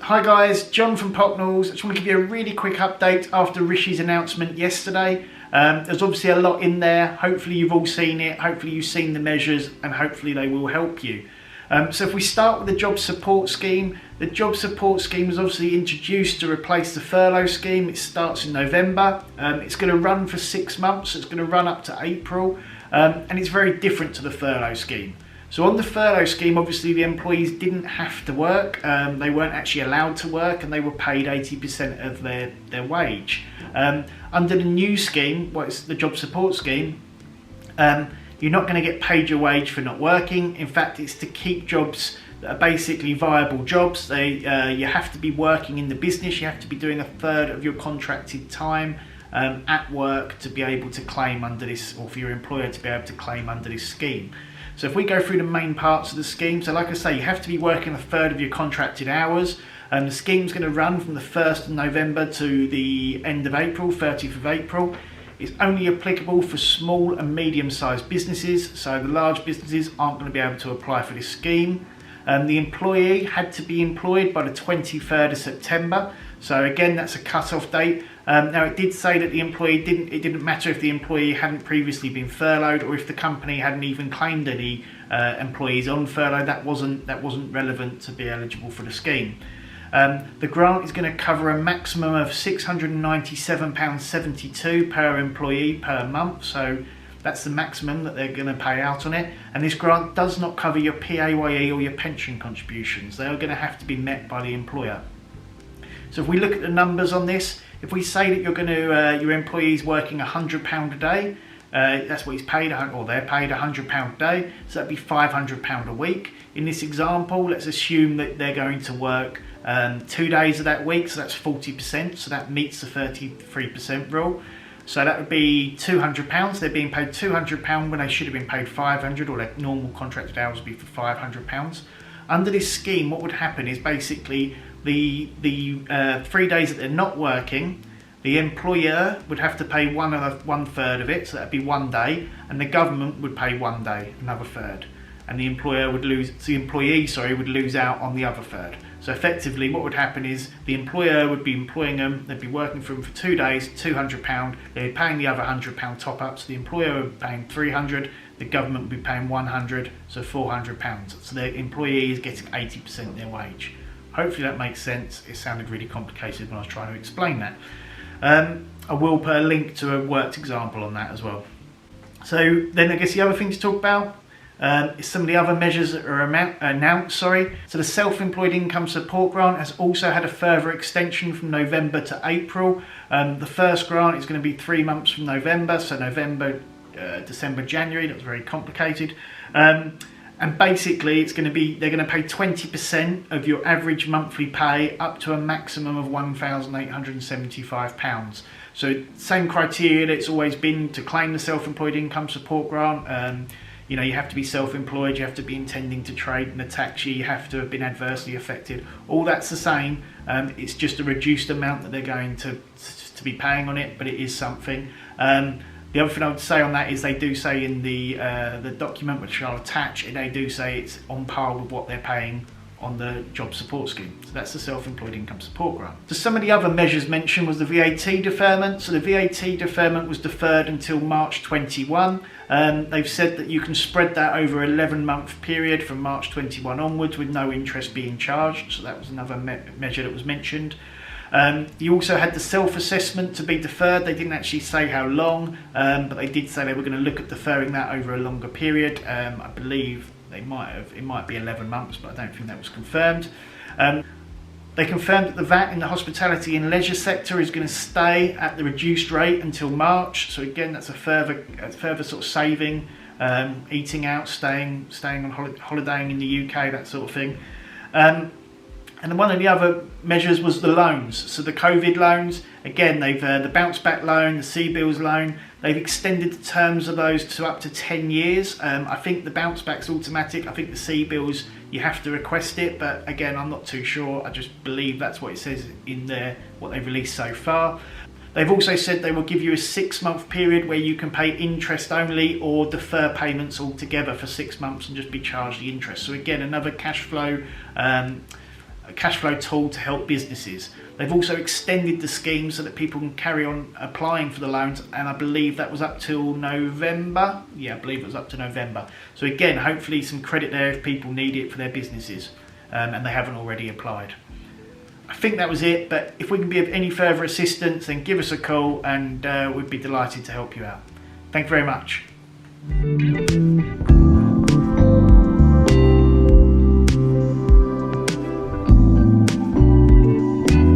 Hi guys, John from Pocknalls. I just want to give you a really quick update after Rishi's announcement yesterday. There's obviously a lot in there. Hopefully you've all seen it, hopefully you've seen the measures, and hopefully they will help you. So if we start with the job support scheme, the job support scheme was obviously introduced to replace the furlough scheme. It starts in November. It's going to run for 6 months. It's going to run up to April, and it's very different to the furlough scheme. So on the furlough scheme, obviously the employees didn't have to work, they weren't actually allowed to work, and they were paid 80% of their wage. Under the new scheme, it's the job support scheme, you're not going to get paid your wage for not working. In fact, it's to keep jobs that are basically viable jobs. You have to be working in the business, you have to be doing a third of your contracted time at work to be able to claim under this, or for your employer to be able to claim under this scheme. So if we go through the main parts of the scheme, so like I say, you have to be working a third of your contracted hours. The scheme's going to run from the 1st of November to the end of April, 30th of April. It's only applicable for small and medium-sized businesses, so the large businesses aren't going to be able to apply for this scheme. The employee had to be employed by the 23rd of September, so again that's a cut-off date. Now it did say that the employee it didn't matter if the employee hadn't previously been furloughed or if the company hadn't even claimed any employees on furlough. That wasn't relevant to be eligible for the scheme. The grant is going to cover a maximum of £697.72 per employee per month, so that's the maximum that they're going to pay out on it. And this grant does not cover your PAYE or your pension contributions. They are going to have to be met by the employer. So if we look at the numbers on this, if we say that you're going to your employee's working £100 a day, that's what he's paid, or they're paid £100 a day, so that'd be £500 a week. In this example, let's assume that they're going to work 2 days of that week, so that's 40%, so that meets the 33% rule. So that would be £200. They're being paid £200 when they should have been paid £500, or their normal contracted hours would be for £500. Under this scheme, what would happen is basically the 3 days that they're not working, the employer would have to pay one third of it, so that'd be 1 day, and the government would pay 1 day, another third, and the employee would lose out on the other third. So effectively what would happen is the employer would be employing them, they'd be working for them for 2 days, £200, they'd be paying the other £100 top up, so the employer would be paying £300, the government would be paying £100, so £400. So the employee is getting 80% of their wage. Hopefully that makes sense. It sounded really complicated when I was trying to explain that. I will put a link to a worked example on that as well. So then I guess the other thing to talk about is some of the other measures that are announced. So the Self-Employed Income Support Grant has also had a further extension from November to April. The first grant is going to be 3 months from November, so November, December, January. That was very complicated. And basically they're going to pay 20% of your average monthly pay up to a maximum of £1,875. So same criteria that it's always been to claim the Self-Employed Income Support Grant. You know, you have to be self-employed, you have to be intending to trade in the tax year, you have to have been adversely affected. All that's the same. It's just a reduced amount that they're going to be paying on it, but it is something. The other thing I would say on that is they do say in the document, which I'll attach, they do say it's on par with what they're paying on the job support scheme. So that's the Self-Employed Income Support Grant. So some of the other measures mentioned was the VAT deferment. So the VAT deferment was deferred until March 21. They've said that you can spread that over an 11-month period from March 21 onwards with no interest being charged. So that was another measure that was mentioned. You also had the self-assessment to be deferred. They didn't actually say how long, but they did say they were going to look at deferring that over a longer period. I believe it might be 11 months, but I don't think that was confirmed. They confirmed that the VAT in the hospitality and leisure sector is going to stay at the reduced rate until March. So again, that's a further sort of saving, eating out, staying on holidaying in the UK, that sort of thing. And then one of the other measures was the loans. So the COVID loans, again, they've the bounce back loan, the CBILS loan, they've extended the terms of those to up to 10 years. I think the bounce back's automatic. I think the CBILS, you have to request it, but again, I'm not too sure. I just believe that's what it says in there, what they've released so far. They've also said they will give you a 6-month period where you can pay interest only or defer payments altogether for 6 months and just be charged the interest. So again, another cash flow a cash flow tool to help businesses. They've also extended the scheme so that people can carry on applying for the loans, and I believe that was up till November. Yeah, I believe it was up to November. So again, hopefully some credit there if people need it for their businesses and they haven't already applied. I think that was it, but if we can be of any further assistance, then give us a call and we'd be delighted to help you out. Thank you very much.